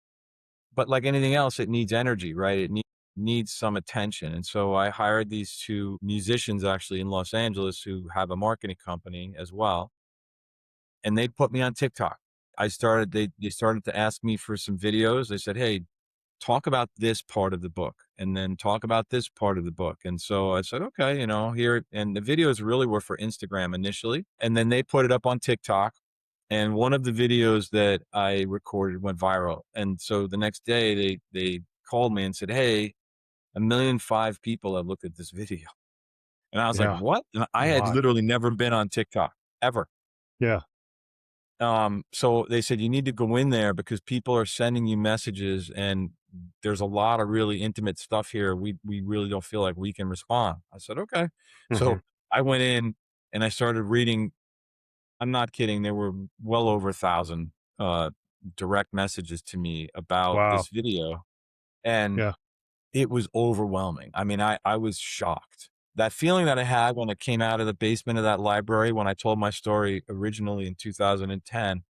But like anything else, it needs energy, right? Needs some attention. And so I hired these two musicians, actually, in Los Angeles, who have a marketing company as well, and they put me on TikTok. They started to ask me for some videos. They said, "Hey, talk about this part of the book, and then talk about this part of the book." And so I said, "Okay, here." And the videos really were for Instagram initially, and then they put it up on TikTok. And one of the videos that I recorded went viral. And so the next day they called me and said, "Hey, 1,000,005 people have looked at this video." And I was like, Yeah, "What?" And a I had lot. literally never been on TikTok ever. Yeah. So they said, "You need to go in there because people are sending you messages, and there's a lot of really intimate stuff here. We really don't feel like we can respond." I said, "Okay." Hmm. So I went in and I started reading I'm not kidding. There were well over 1,000 direct messages to me about Wow. this video, and Yeah. it was overwhelming. I mean, I was shocked. That feeling that I had when I came out of the basement of that library when I told my story originally in 2010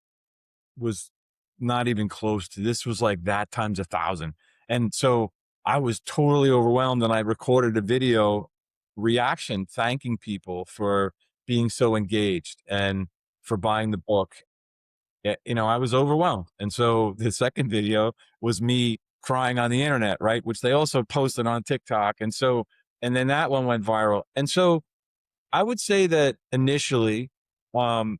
was not even close to this was like that times 1,000. And so I was totally overwhelmed and I recorded a video reaction thanking people for being so engaged and for buying the book. I was overwhelmed. And so the second video was me crying on the internet, right? Which they also posted on TikTok. And then that one went viral. And so I would say that initially, um,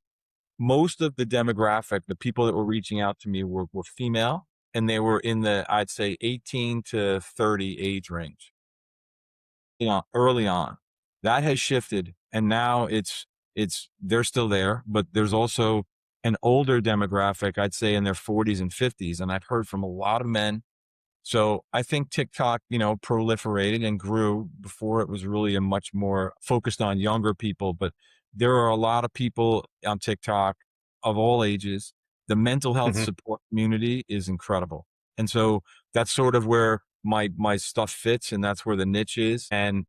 most of the demographic, the people that were reaching out to me were female and they were in the, I'd say 18 to 30 age range, early on. That has shifted and now they're still there, but there's also an older demographic, I'd say in their 40s and 50s. And I've heard from a lot of men. So I think TikTok, proliferated and grew before it was really a much more focused on younger people. But there are a lot of people on TikTok of all ages. The mental health Hmm. support community is incredible. And so that's sort of where my stuff fits and that's where the niche is. And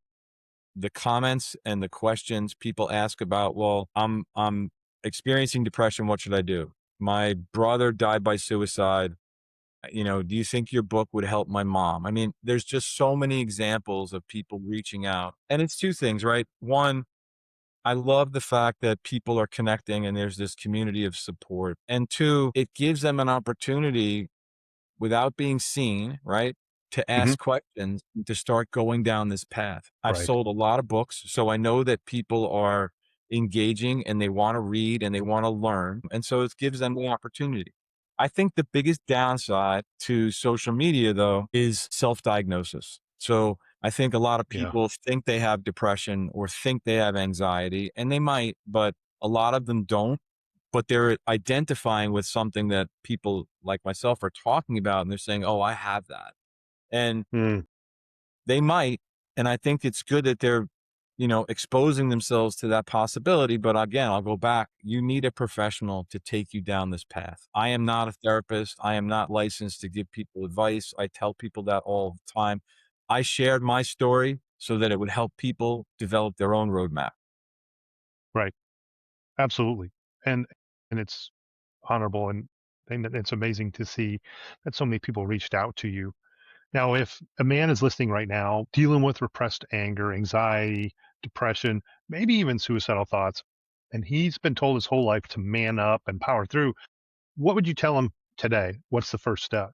the comments and the questions people ask about, well, I'm experiencing depression. What should I do? My brother died by suicide. Do you think your book would help my mom? I mean, there's just so many examples of people reaching out. And it's two things, right? One, I love the fact that people are connecting and there's this community of support. And two, it gives them an opportunity without being seen, right? To Hmm. ask questions and to start going down this path. I've Right. sold a lot of books, so I know that people are engaging and they want to read and they want to learn. And so it gives them the opportunity. I think the biggest downside to social media, though, is self diagnosis. So I think a lot of Yeah. people think they have depression or think they have anxiety, and they might, but a lot of them don't, but they're identifying with something that people like myself are talking about and they're saying, "Oh, I have that." And Mm. they might, and I think it's good that they're, exposing themselves to that possibility, but again, I'll go back. You need a professional to take you down this path. I am not a therapist. I am not licensed to give people advice. I tell people that all the time. I shared my story so that it would help people develop their own roadmap. Right. Absolutely. And it's honorable and it's amazing to see that so many people reached out to you. Now, if a man is listening right now, dealing with repressed anger, anxiety, depression, maybe even suicidal thoughts, and he's been told his whole life to man up and power through, what would you tell him today? What's the first step?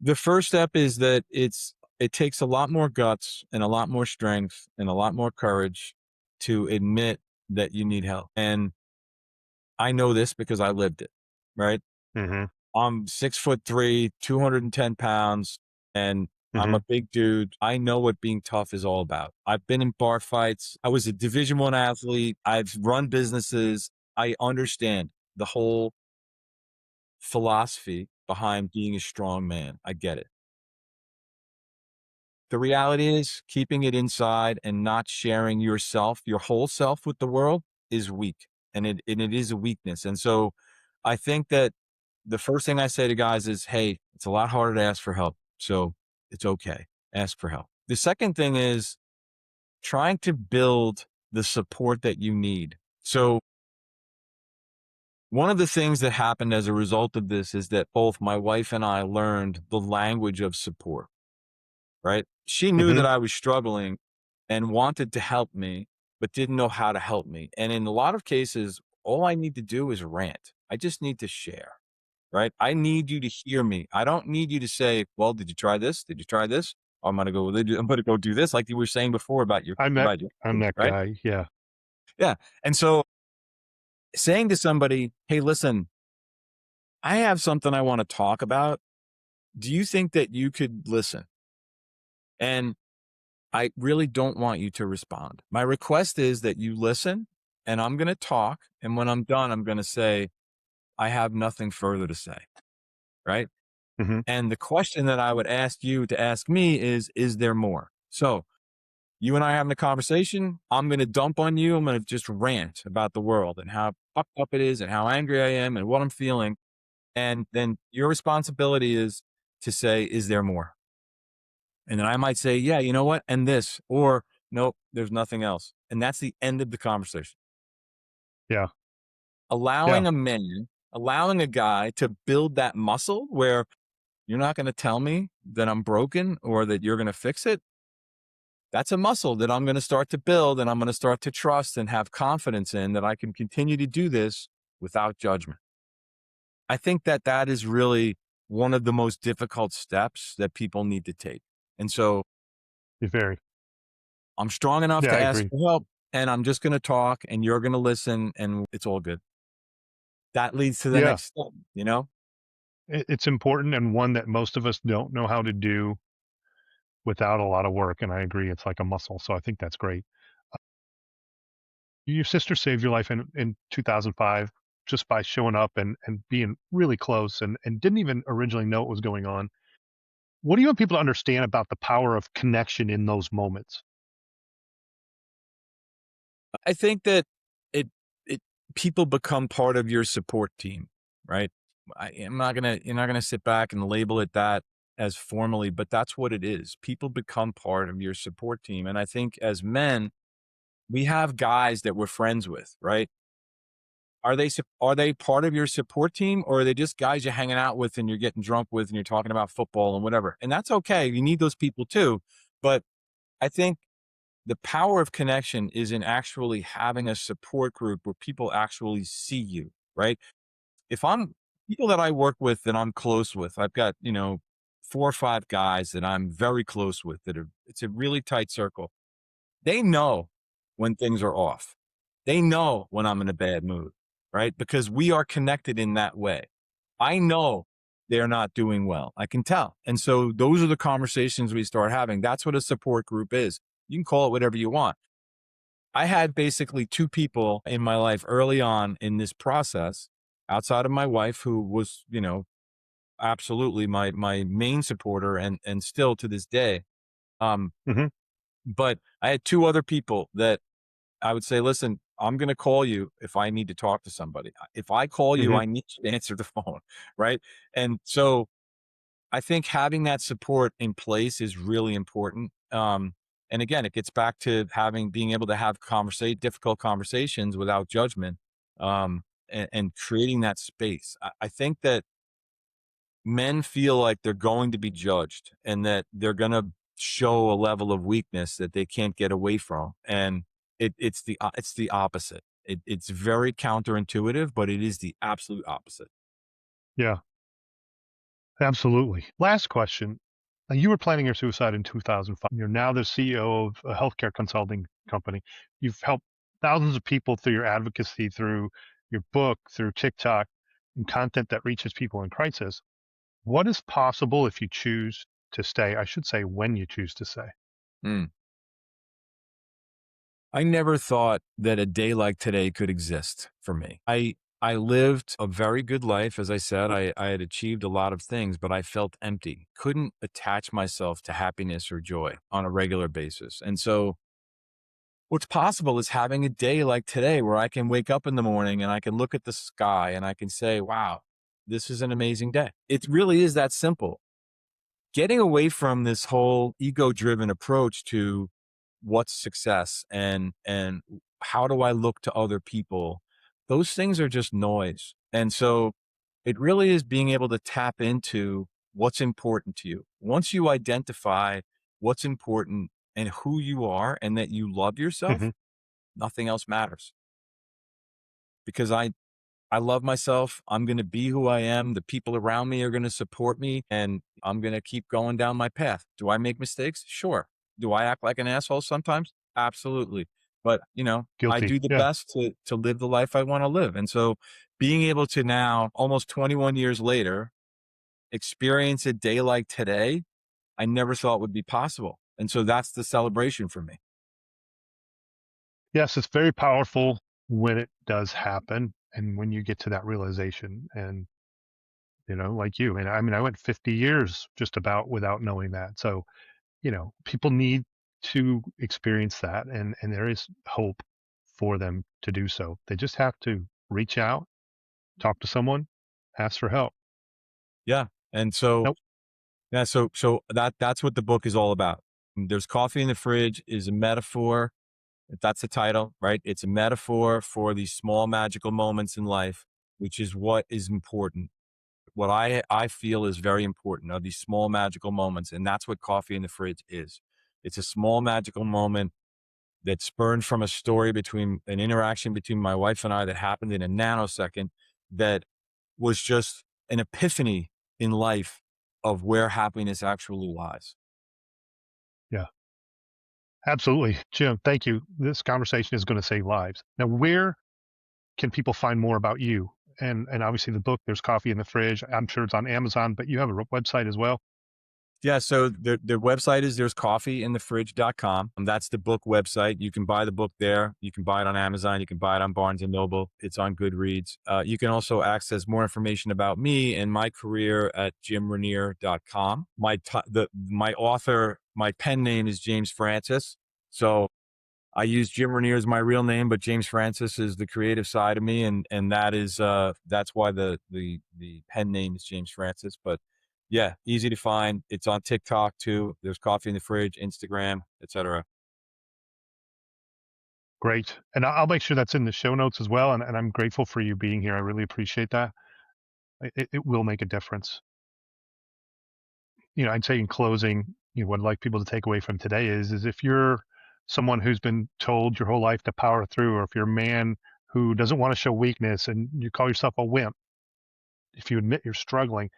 The first step is that it takes a lot more guts and a lot more strength and a lot more courage to admit that you need help. And I know this because I lived it, right? Hmm. I'm 6'3", 210 pounds, and I'm Hmm. a big dude. I know what being tough is all about. I've been in bar fights. I was a Division 1 athlete. I've run businesses. I understand the whole philosophy behind being a strong man. I get it. The reality is keeping it inside and not sharing yourself, your whole self with the world is weak and it is a weakness. And so I think that the first thing I say to guys is, hey, it's a lot harder to ask for help. So it's okay. Ask for help. The second thing is trying to build the support that you need. So one of the things that happened as a result of this is that both my wife and I learned the language of support, right? She knew Hmm. that I was struggling and wanted to help me, but didn't know how to help me. And in a lot of cases, all I need to do is rant. I just need to share, right? I need you to hear me. I don't need you to say, well, did you try this? Did you try this? I'm going to go do this. Like you were saying before about I'm that about your I'm kids, that right? guy. Yeah. Yeah. And so saying to somebody, hey, listen, I have something I want to talk about. Do you think that you could listen? And I really don't want you to respond. My request is that you listen and I'm going to talk. And when I'm done, I'm going to say, I have nothing further to say. Right. Hmm. And the question that I would ask you to ask me is there more? So You and I having a conversation, I'm going to dump on you. I'm going to just rant about the world and how fucked up it is and how angry I am and what I'm feeling. And then your responsibility is to say, is there more? And then I might say, yeah, you know what? And this, or nope, there's nothing else. And that's the end of the conversation. Yeah. Yeah. Allowing a man, allowing a guy to build that muscle where you're not going to tell me that I'm broken or that you're going to fix it. That's a muscle that I'm going to start to build and I'm going to start to trust and have confidence in that I can continue to do this without judgment. I think that that is really one of the most difficult steps that people need to take. And so Very. I'm strong enough Yeah, to I ask agree. for help and I'm just going to talk and you're going to listen and it's all good. That leads to the Yeah. next step, you know? It's important, and one that most of us don't know how to do without a lot of work. And I agree, it's like a muscle. So I think that's great. Your sister saved your life in 2005 just by showing up and being really close and didn't even originally know what was going on. What do you want people to understand about the power of connection in those moments? I think that it it people become part of your support team, right? I'm not gonna you're not gonna sit back and label it that as formally, but that's what it is. People become part of your support team, and I think as men, we have guys that we're friends with, right? Are they part of your support team, or are they just guys you're hanging out with and you're getting drunk with and you're talking about football and whatever? And that's okay. You need those people too, but I think the power of connection is in actually having a support group where people actually see you, right? If I'm people that I work with that I'm close with, I've got, 4 or 5 guys that I'm very close with that are, it's a really tight circle. They know when things are off. They know when I'm in a bad mood, right? Because we are connected in that way. I know they're not doing well. I can tell. And so those are the conversations we start having. That's what a support group is. You can call it whatever you want. I had basically 2 people in my life early on in this process outside of my wife who was, absolutely my main supporter and still to this day. Um, Hmm. but I had 2 other people that I would say, listen, I'm going to call you if I need to talk to somebody. If I call you, Hmm. I need you to answer the phone. Right. And so I think having that support in place is really important. And again, it gets back to being able to have difficult conversations without judgment, and creating that space. I think that men feel like they're going to be judged and that they're going to show a level of weakness that they can't get away from. And it's the opposite. It's very counterintuitive, but it is the absolute opposite. Yeah, absolutely. Last question. You were planning your suicide in 2005. You're now the CEO of a healthcare consulting company. You've helped thousands of people through your advocacy, through your book, through TikTok, and content that reaches people in crisis. What is possible if you choose to stay? I should say, when you choose to stay. Mm. I never thought that a day like today could exist for me. I lived a very good life. As I said, I had achieved a lot of things, but I felt empty, couldn't attach myself to happiness or joy on a regular basis. And so what's possible is having a day like today where I can wake up in the morning and I can look at the sky and I can say, wow, this is an amazing day. It really is that simple. Getting away from this whole ego driven approach to what's success and how do I look to other people, those things are just noise. And so it really is being able to tap into what's important to you. Once you identify what's important and who you are and that you love yourself, Hmm. nothing else matters. Because I love myself. I'm going to be who I am. The people around me are going to support me and I'm going to keep going down my path. Do I make mistakes? Sure. Do I act like an asshole sometimes? Absolutely. But, I Guilty. do the Yeah. best to live the life I want to live. And so being able to now, almost 21 years later, experience a day like today, I never thought would be possible. And so that's the celebration for me. Yes, it's very powerful when it does happen and when you get to that realization. And, like you, and I mean, I went 50 years just about without knowing that. So, people need to experience that, and there is hope for them to do so. They just have to reach out, talk to someone, ask for help. Yeah. And so, Nope. yeah, so that's what the book is all about. There's Coffee in the Fridge is a metaphor. If that's the title, right? It's a metaphor for these small magical moments in life, which is what is important. What I feel is very important are these small magical moments. And that's what Coffee in the Fridge is. It's a small magical moment that spurned from a story between an interaction between my wife and I that happened in a nanosecond that was just an epiphany in life of where happiness actually lies. Yeah, absolutely. Jim, thank you. This conversation is going to save lives. Now, where can people find more about you? And obviously the book, there's Coffee in the Fridge. I'm sure it's on Amazon, but you have a website as well. Yeah, so the website is there's coffeeinthefridge.com. That's the book website. You can buy the book there. You can buy it on Amazon. You can buy it on Barnes and Noble. It's on Goodreads. You can also access more information about me and my career at jimrinere.com. My pen name is James Francis. So I use Jim Rinere as my real name, but James Francis is the creative side of me, and that is that's why the pen name is James Francis. But yeah, easy to find. It's on TikTok too. There's Coffee in the Fridge, Instagram, etc. Great. And I'll make sure that's in the show notes as well. And I'm grateful for you being here. I really appreciate that. It will make a difference. I'd say in closing, what I'd like people to take away from today is if you're someone who's been told your whole life to power through, or if you're a man who doesn't want to show weakness and you call yourself a wimp, if you admit you're struggling,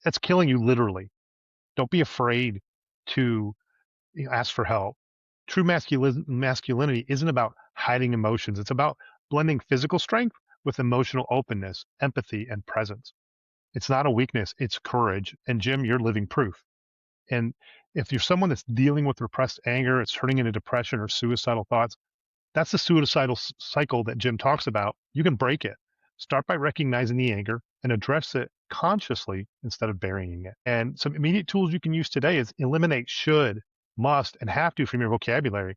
that's killing you literally. Don't be afraid to ask for help. True masculinity isn't about hiding emotions. It's about blending physical strength with emotional openness, empathy, and presence. It's not a weakness, it's courage. And Jim, you're living proof. And if you're someone that's dealing with repressed anger, it's turning into depression or suicidal thoughts, that's the suicidal cycle that Jim talks about. You can break it. Start by recognizing the anger and address it consciously instead of burying it. And some immediate tools you can use today is eliminate should, must, and have to from your vocabulary.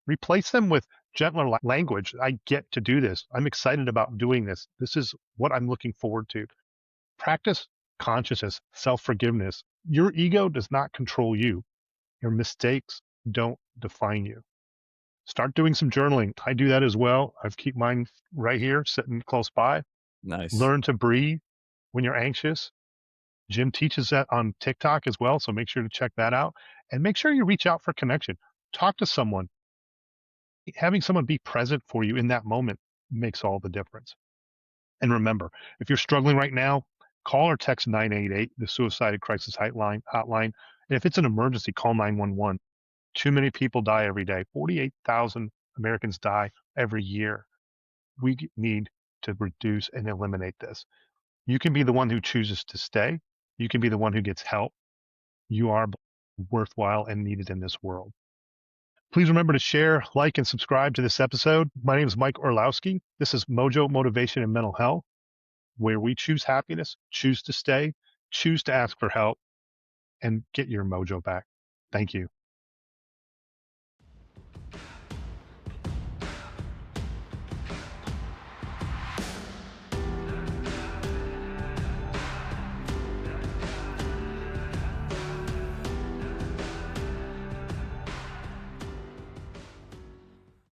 Replace them with gentler language. I get to do this. I'm excited about doing this. This is what I'm looking forward to. Practice consciousness, self forgiveness. Your ego does not control you. Your mistakes don't define you. Start doing some journaling. I do that as well. I keep mine right here, sitting close by. Nice. Learn to breathe when you're anxious. Jim teaches that on TikTok as well, so make sure to check that out. And make sure you reach out for connection. Talk to someone. Having someone be present for you in that moment makes all the difference. And remember, if you're struggling right now, call or text 988, the suicide crisis hotline. And if it's an emergency, call 911. Too many people die every day. 48,000 Americans die every year. We need to reduce and eliminate this. You can be the one who chooses to stay. You can be the one who gets help. You are worthwhile and needed in this world. Please remember to share, like, and subscribe to this episode. My name is Mike Orlowski. This is Mojo Motivation and Mental Health, where we choose happiness, choose to stay, choose to ask for help, and get your mojo back. Thank you.